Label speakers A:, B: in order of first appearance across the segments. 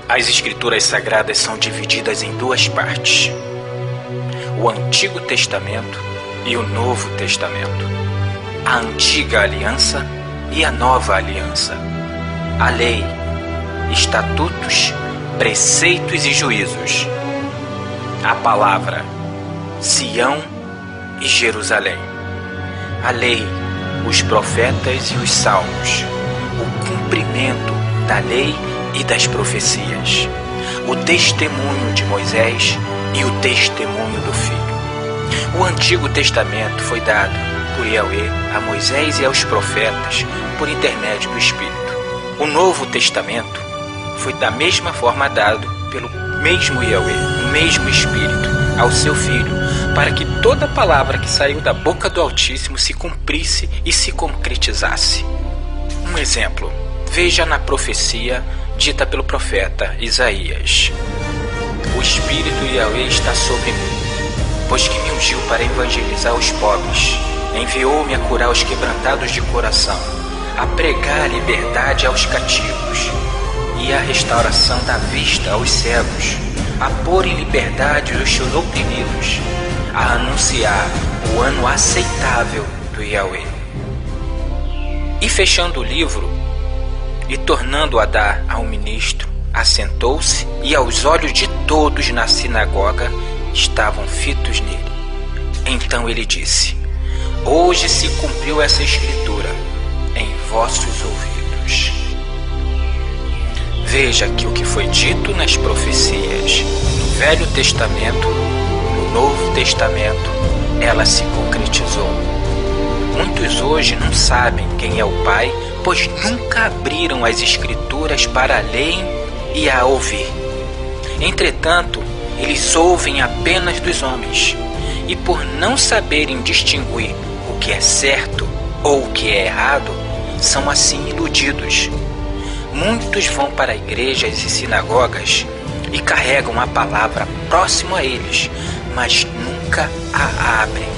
A: As Escrituras Sagradas são divididas em duas partes: o Antigo Testamento e o Novo Testamento, a Antiga Aliança e a Nova Aliança, a lei, estatutos, preceitos e juízos, a palavra, Sião e Jerusalém, a lei, os profetas e os salmos, o cumprimento da lei e das profecias, o testemunho de Moisés e o testemunho do Filho. O Antigo Testamento foi dado por Yahweh a Moisés e aos profetas por intermédio do Espírito. O Novo Testamento foi da mesma forma dado pelo mesmo Yahweh, o mesmo Espírito, ao seu Filho, para que toda palavra que saiu da boca do Altíssimo se cumprisse e se concretizasse. Um exemplo, veja na profecia dita pelo profeta Isaías: o Espírito Yahweh está sobre mim, pois que me ungiu para evangelizar os pobres, enviou-me a curar os quebrantados de coração, a pregar a liberdade aos cativos e a restauração da vista aos cegos, a pôr em liberdade os oprimidos, a anunciar o ano aceitável do Yahweh. E fechando o livro e tornando a dar ao ministro, assentou-se, e aos olhos de todos na sinagoga estavam fitos nele. Então ele disse: hoje se cumpriu essa escritura em vossos ouvidos. Veja que o que foi dito nas profecias no Velho Testamento, no Novo Testamento, ela se concretizou. Muitos hoje não sabem quem é o Pai, pois nunca abriram as Escrituras para lerem e a ouvir. Entretanto, eles ouvem apenas dos homens, e por não saberem distinguir o que é certo ou o que é errado, são assim iludidos. Muitos vão para igrejas e sinagogas e carregam a palavra próximo a eles, mas nunca a abrem.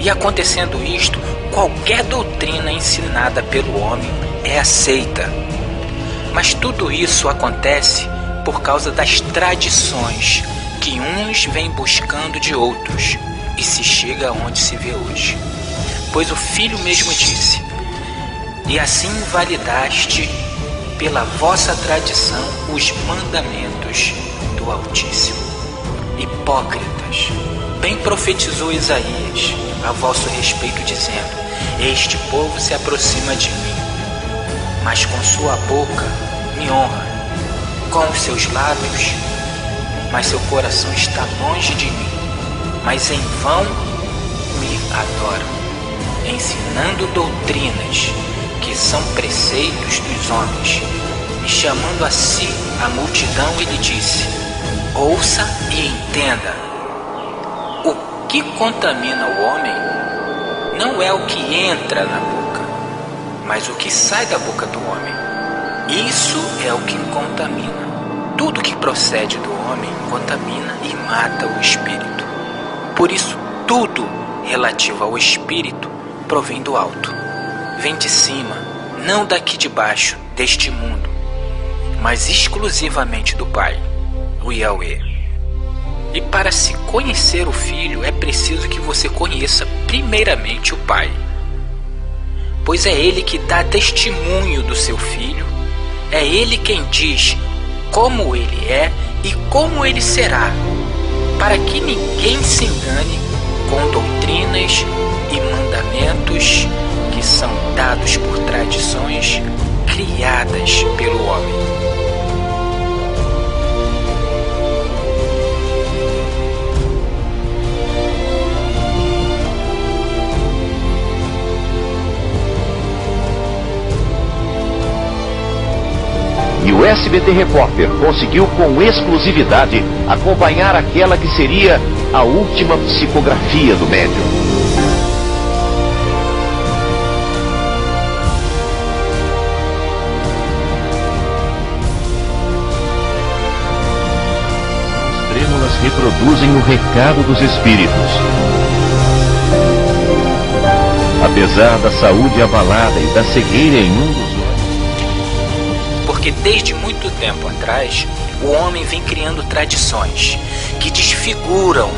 A: E acontecendo isto, qualquer doutrina ensinada pelo homem é aceita. Mas tudo isso acontece por causa das tradições que uns vêm buscando de outros, e se chega onde se vê hoje. Pois o Filho mesmo disse: e assim validaste pela vossa tradição os mandamentos do Altíssimo. Hipócritas, bem profetizou Isaías a vosso respeito, dizendo: este povo se aproxima de mim, mas com sua boca me honra, com os seus lábios, mas seu coração está longe de mim, mas em vão me adoram, ensinando doutrinas que são preceitos dos homens. E chamando a si a multidão, ele disse: ouça e entenda. O que contamina o homem não é o que entra na boca, mas o que sai da boca do homem. Isso é o que contamina. Tudo que procede do homem contamina e mata o espírito. Por isso, tudo relativo ao espírito provém do alto, vem de cima, não daqui de baixo, deste mundo, mas exclusivamente do Pai, o Yahweh. E para se conhecer o Filho, é preciso que você conheça primeiramente o Pai, pois é Ele que dá testemunho do seu Filho, é Ele quem diz como Ele é e como Ele será, para que ninguém se engane com doutrinas e mandamentos que são dados por tradições criadas pelo homem.
B: E o SBT Repórter conseguiu com exclusividade acompanhar aquela que seria a última psicografia do médium. As trêmulas reproduzem o recado dos espíritos. Apesar da saúde abalada e da cegueira em um dos olhos,
A: Porque desde muito tempo atrás, o homem vem criando tradições que desfiguram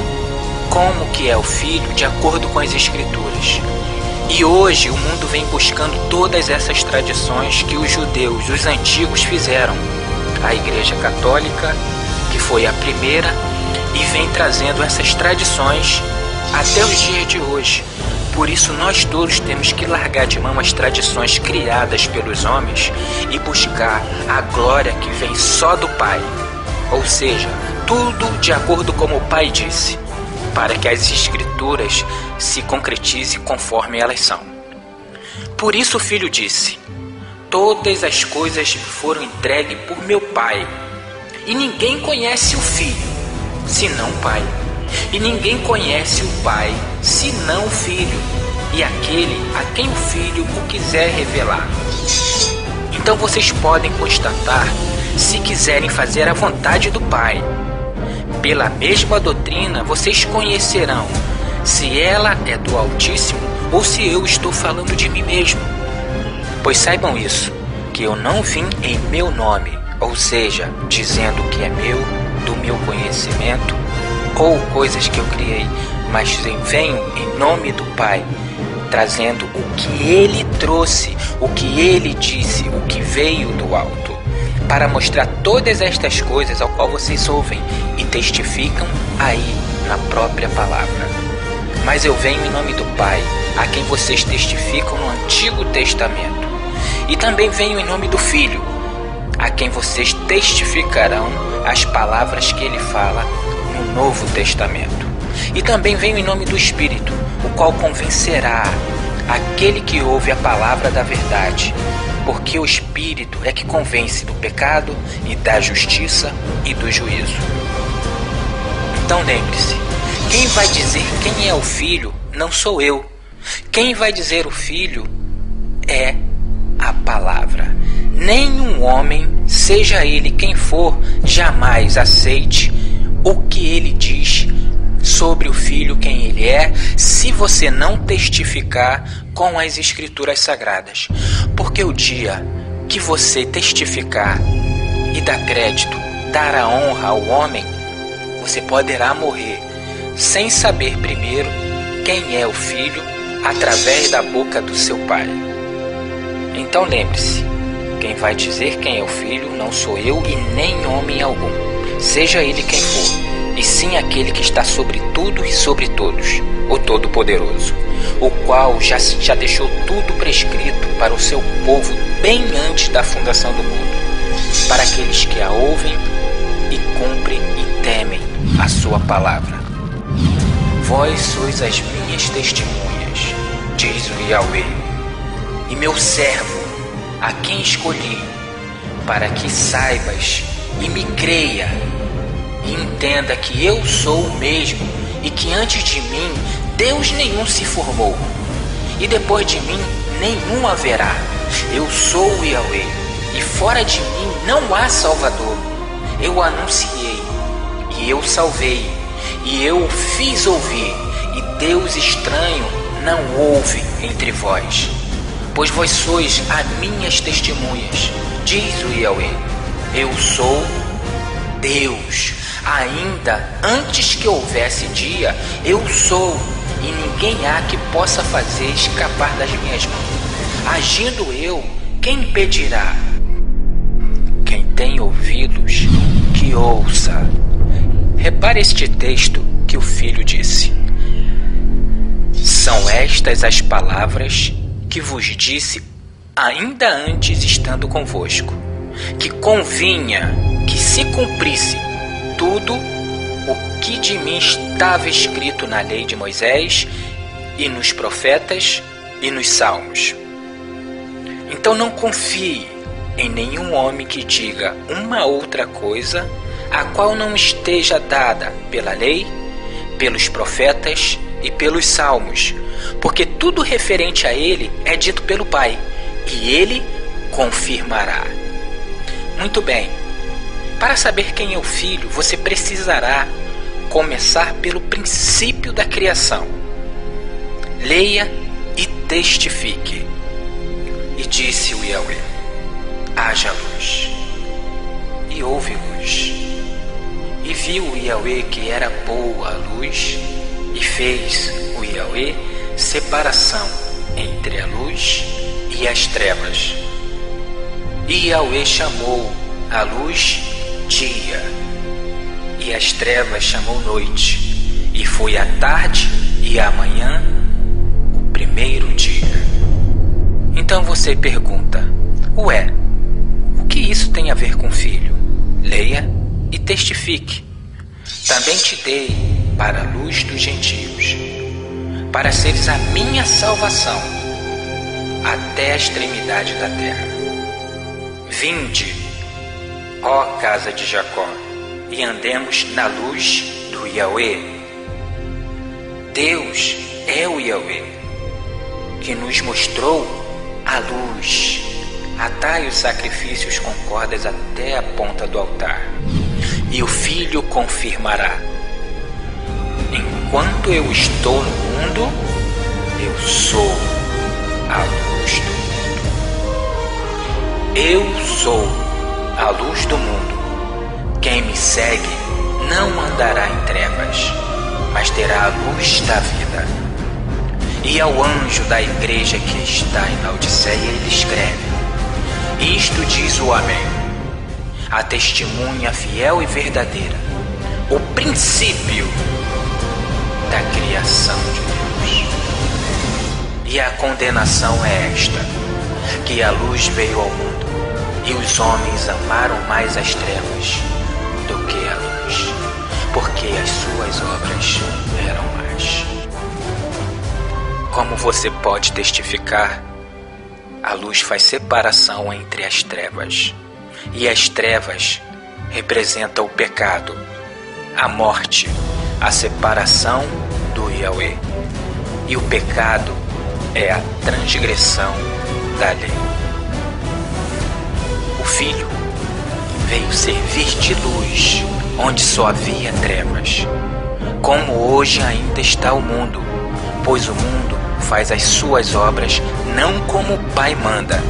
A: como que é o Filho de acordo com as Escrituras. E hoje o mundo vem buscando todas essas tradições que os judeus, os antigos, fizeram. A Igreja Católica, que foi a primeira, e vem trazendo essas tradições até os dias de hoje. Por isso nós todos temos que largar de mão as tradições criadas pelos homens e buscar a glória que vem só do Pai. Ou seja, tudo de acordo como o Pai disse, para que as Escrituras se concretizem conforme elas são. Por isso o Filho disse: todas as coisas foram entregues por meu Pai, e ninguém conhece o Filho, senão o Pai. E ninguém conhece o Pai, senão o Filho, e aquele a quem o Filho o quiser revelar. Então vocês podem constatar, se quiserem fazer a vontade do Pai. Pela mesma doutrina, vocês conhecerão se ela é do Altíssimo ou se eu estou falando de mim mesmo. Pois saibam isso, que eu não vim em meu nome, ou seja, dizendo que é meu, do meu conhecimento, ou coisas que eu criei, mas venho em nome do Pai, trazendo o que Ele trouxe, o que Ele disse, o que veio do alto, para mostrar todas estas coisas ao qual vocês ouvem e testificam aí na própria palavra. Mas eu venho em nome do Pai, a quem vocês testificam no Antigo Testamento, e também venho em nome do Filho, a quem vocês testificarão as palavras que Ele fala no Novo Testamento. E também venho em nome do Espírito, o qual convencerá aquele que ouve a palavra da verdade, porque o Espírito é que convence do pecado e da justiça e do juízo. Então lembre-se, quem vai dizer quem é o Filho não sou eu. Quem vai dizer o Filho é a palavra. Nenhum homem, seja ele quem for, jamais aceite o que ele diz sobre o Filho, quem ele é, se você não testificar com as Escrituras Sagradas. Porque o dia que você testificar e dar crédito, dar a honra ao homem, você poderá morrer sem saber primeiro quem é o Filho através da boca do seu Pai. Então lembre-se, quem vai dizer quem é o Filho não sou eu e nem homem algum, seja ele quem for, e sim aquele que está sobre tudo e sobre todos, o Todo-Poderoso, o qual já deixou tudo prescrito para o seu povo bem antes da fundação do mundo, para aqueles que a ouvem e cumprem e temem a sua palavra. Vós sois as minhas testemunhas, diz o Yahweh, e meu servo, a quem escolhi, para que saibas e me creia, e entenda que eu sou o mesmo, e que antes de mim Deus nenhum se formou, e depois de mim nenhum haverá. Eu sou o Yahweh, e fora de mim não há Salvador. Eu anunciei, e eu salvei, e eu o fiz ouvir, e Deus estranho não houve entre vós. Pois vós sois as minhas testemunhas, diz o Yahweh. Eu sou Deus. Ainda antes que houvesse dia, eu sou, e ninguém há que possa fazer escapar das minhas mãos. Agindo eu, quem impedirá? Quem tem ouvidos, que ouça. Repare este texto que o Filho disse. São estas as palavras que vos disse ainda antes estando convosco, que convinha que se cumprisse tudo o que de mim estava escrito na lei de Moisés e nos profetas e nos salmos. Então não confie em nenhum homem que diga uma outra coisa a qual não esteja dada pela lei, pelos profetas e pelos salmos, porque tudo referente a ele é dito pelo Pai, e ele confirmará. Muito bem, para saber quem é o Filho, você precisará começar pelo princípio da criação. Leia e testifique. E disse o Yahweh: haja luz. E houve luz. E viu o Yahweh que era boa a luz, e fez o Yahweh separação entre a luz e as trevas. E Yahweh chamou a luz dia, e as trevas chamou noite, e foi a tarde e a manhã o primeiro dia. Então você pergunta: ué, o que isso tem a ver com filho? Leia e testifique. Também te dei para a luz dos gentios, para seres a minha salvação até a extremidade da terra. Vinde, ó casa de Jacó, e andemos na luz do Yahweh. Deus é o Yahweh, que nos mostrou a luz. Atai os sacrifícios com cordas até a ponta do altar, e o Filho confirmará: enquanto eu estou no mundo, eu sou a luz do mundo. Eu sou a luz do mundo. Quem me segue não andará em trevas, mas terá a luz da vida. E ao anjo da igreja que está em Laodiceia ele escreve: isto diz o Amém, a testemunha fiel e verdadeira, o princípio da criação de Deus. E a condenação é esta, que a luz veio ao mundo, e os homens amaram mais as trevas do que a luz, porque as suas obras eram más. Como você pode testificar, a luz faz separação entre as trevas, e as trevas representam o pecado, a morte, a separação do Yahweh, e o pecado é a transgressão da lei. O Filho veio servir de luz onde só havia trevas, como hoje ainda está o mundo, pois o mundo faz as suas obras não como o Pai manda,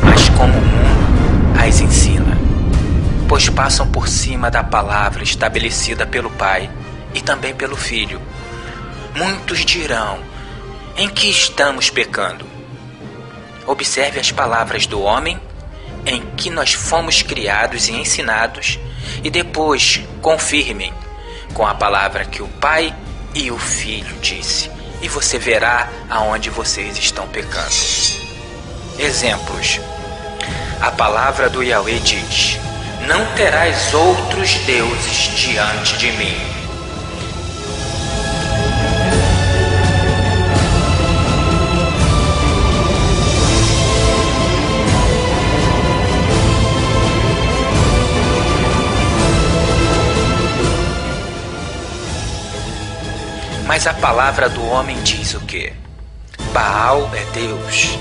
A: mas como o mundo as ensina, pois passam por cima da palavra estabelecida pelo Pai e também pelo Filho. Muitos dirão: em que estamos pecando? Observe as palavras do homem em que nós fomos criados e ensinados, e depois confirmem com a palavra que o Pai e o Filho disse, e você verá aonde vocês estão pecando. Exemplos. A palavra do Yahweh diz: não terás outros deuses diante de mim. Mas a palavra do homem diz o quê? Baal é Deus,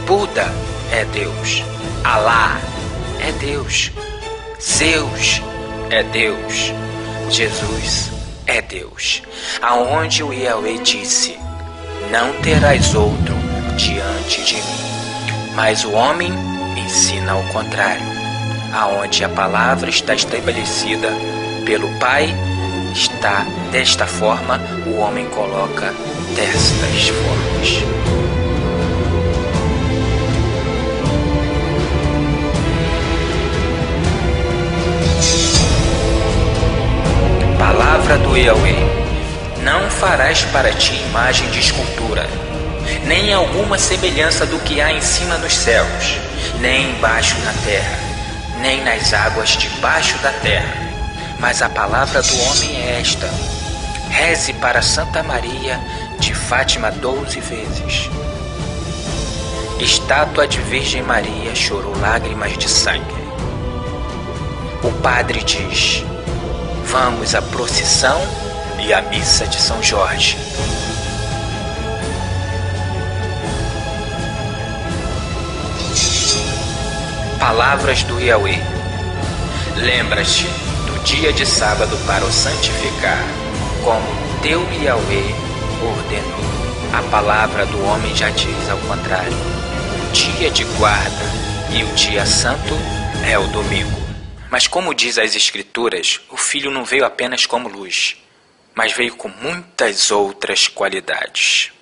A: Buda é Deus, Alá é Deus, Zeus é Deus, Jesus é Deus. Aonde o Yahweh disse: não terás outro diante de mim. Mas o homem ensina ao contrário. Aonde a palavra está estabelecida pelo Pai, está desta forma, o homem coloca destas formas. Palavra do Yahweh: não farás para ti imagem de escultura, nem alguma semelhança do que há em cima nos céus, nem embaixo na terra, nem nas águas debaixo da terra. Mas a palavra do homem é esta: reze para Santa Maria de Fátima 12 vezes. Estátua de Virgem Maria chorou lágrimas de sangue. O padre diz: vamos à procissão e à missa de São Jorge. Palavras do Yahweh: lembra-te dia de sábado para o santificar, como teu Yahweh ordenou. A palavra do homem já diz ao contrário: dia de guarda e o dia santo é o domingo. Mas como diz as Escrituras, o Filho não veio apenas como luz, mas veio com muitas outras qualidades.